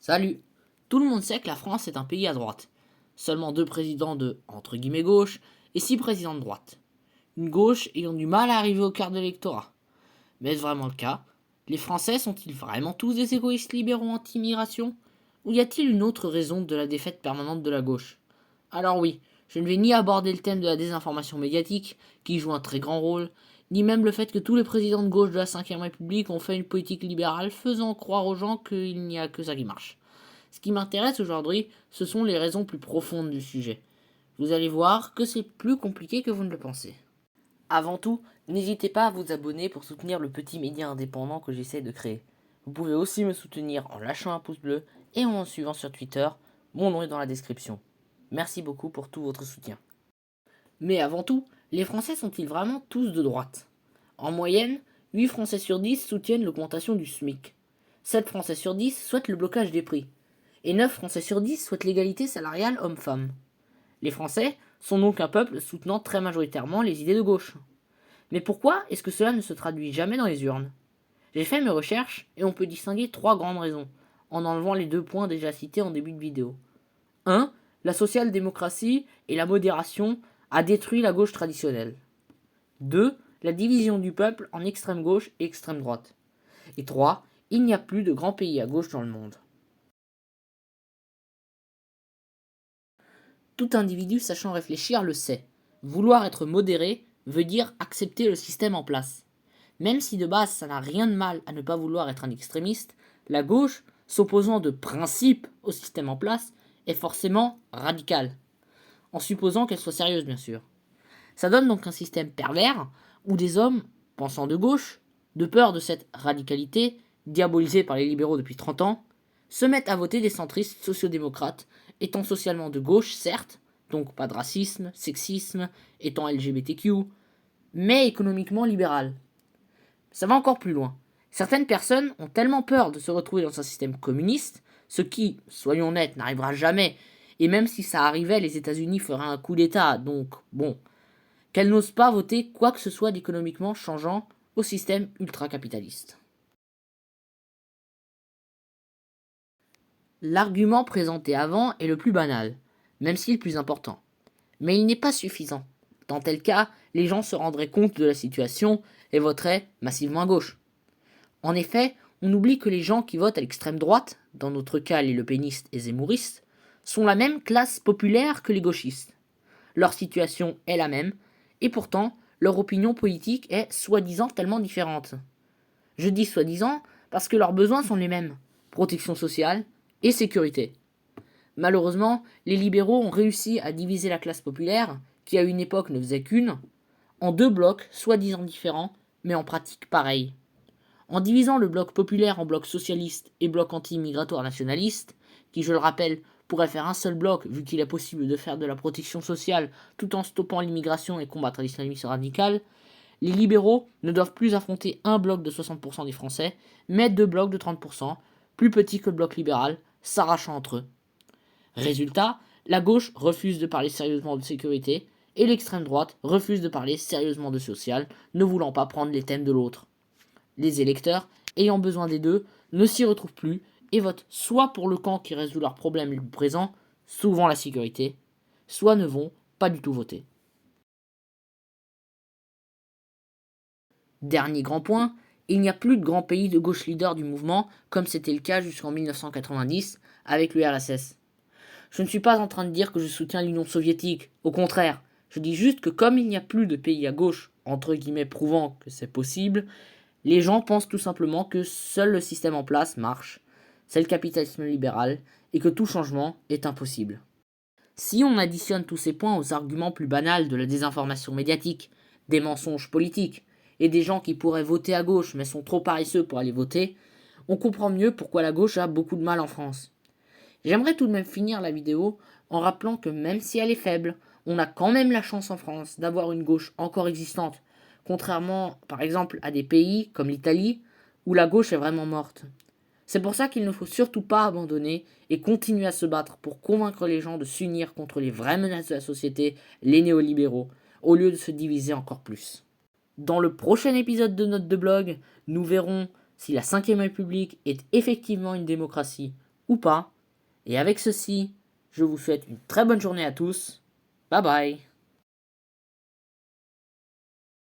Salut! Tout le monde sait que la France est un pays à droite. Seulement 2 présidents de entre guillemets gauche et 6 présidents de droite. Une gauche ayant du mal à arriver au cœur de l'électorat. Mais est-ce vraiment le cas? Les Français sont-ils vraiment tous des égoïstes libéraux anti-immigration? Ou y a-t-il une autre raison de la défaite permanente de la gauche? Alors oui, je ne vais ni aborder le thème de la désinformation médiatique, qui joue un très grand rôle, ni même le fait que tous les présidents de gauche de la Ve République ont fait une politique libérale faisant croire aux gens qu'il n'y a que ça qui marche. Ce qui m'intéresse aujourd'hui, ce sont les raisons plus profondes du sujet. Vous allez voir que c'est plus compliqué que vous ne le pensez. Avant tout, n'hésitez pas à vous abonner pour soutenir le petit média indépendant que j'essaie de créer. Vous pouvez aussi me soutenir en lâchant un pouce bleu et en me suivant sur Twitter. Mon nom est dans la description. Merci beaucoup pour tout votre soutien. Mais avant tout, les Français sont-ils vraiment tous de droite? En moyenne, 8 Français sur 10 soutiennent l'augmentation du SMIC. 7 Français sur 10 souhaitent le blocage des prix. Et 9 Français sur 10 souhaitent l'égalité salariale homme-femme. Les Français sont donc un peuple soutenant très majoritairement les idées de gauche. Mais pourquoi est-ce que cela ne se traduit jamais dans les urnes? J'ai fait mes recherches et on peut distinguer 3 grandes raisons, en enlevant les 2 points déjà cités en début de vidéo. 1. La social-démocratie et la modération a détruit la gauche traditionnelle. 2. La division du peuple en extrême gauche et extrême droite. Et 3. Il n'y a plus de grands pays à gauche dans le monde. Tout individu sachant réfléchir le sait. Vouloir être modéré veut dire accepter le système en place. Même si de base ça n'a rien de mal à ne pas vouloir être un extrémiste, la gauche, s'opposant de principe au système en place, est forcément radicale. En supposant qu'elle soit sérieuse bien sûr. Ça donne donc un système pervers où des hommes, pensant de gauche, de peur de cette radicalité, diabolisée par les libéraux depuis 30 ans, se mettent à voter des centristes sociodémocrates, étant socialement de gauche certes, donc pas de racisme, sexisme, étant LGBTQ, mais économiquement libéral. Ça va encore plus loin. Certaines personnes ont tellement peur de se retrouver dans un système communiste, ce qui, soyons nets, n'arrivera jamais, et même si ça arrivait, les États-Unis feraient un coup d'État, donc bon, qu'elles n'osent pas voter quoi que ce soit d'économiquement changeant au système ultra-capitaliste. L'argument présenté avant est le plus banal, même si le plus important. Mais il n'est pas suffisant. Dans tel cas, les gens se rendraient compte de la situation et voteraient massivement à gauche. En effet, on oublie que les gens qui votent à l'extrême droite, dans notre cas les lepénistes et zemmouristes, sont la même classe populaire que les gauchistes. Leur situation est la même, et pourtant, leur opinion politique est soi-disant tellement différente. Je dis soi-disant parce que leurs besoins sont les mêmes, protection sociale et sécurité. Malheureusement, les libéraux ont réussi à diviser la classe populaire, qui à une époque ne faisait qu'une, en 2 blocs soi-disant différents, mais en pratique pareils. En divisant le bloc populaire en bloc socialiste et bloc anti-immigratoire nationaliste, qui je le rappelle pourrait faire un seul bloc vu qu'il est possible de faire de la protection sociale tout en stoppant l'immigration et combattre l'islamisme radical, les libéraux ne doivent plus affronter un bloc de 60% des Français, mais 2 blocs de 30%, plus petits que le bloc libéral, s'arrachant entre eux. Résultat, la gauche refuse de parler sérieusement de sécurité, et l'extrême droite refuse de parler sérieusement de social, ne voulant pas prendre les thèmes de l'autre. Les électeurs, ayant besoin des deux, ne s'y retrouvent plus et votent soit pour le camp qui résout leurs problèmes les plus présents, souvent la sécurité, soit ne vont pas du tout voter. Dernier grand point, il n'y a plus de grands pays de gauche leader du mouvement comme c'était le cas jusqu'en 1990 avec l'URSS. Je ne suis pas en train de dire que je soutiens l'Union soviétique, au contraire, je dis juste que comme il n'y a plus de pays à gauche, entre guillemets prouvant que c'est possible, les gens pensent tout simplement que seul le système en place marche, c'est le capitalisme libéral, et que tout changement est impossible. Si on additionne tous ces points aux arguments plus banals de la désinformation médiatique, des mensonges politiques, et des gens qui pourraient voter à gauche mais sont trop paresseux pour aller voter, on comprend mieux pourquoi la gauche a beaucoup de mal en France. J'aimerais tout de même finir la vidéo en rappelant que même si elle est faible, on a quand même la chance en France d'avoir une gauche encore existante, contrairement par exemple à des pays comme l'Italie où la gauche est vraiment morte. C'est pour ça qu'il ne faut surtout pas abandonner et continuer à se battre pour convaincre les gens de s'unir contre les vraies menaces de la société, les néolibéraux, au lieu de se diviser encore plus. Dans le prochain épisode de Note de blog, nous verrons si la Ve République est effectivement une démocratie ou pas. Et avec ceci, je vous souhaite une très bonne journée à tous. Bye bye.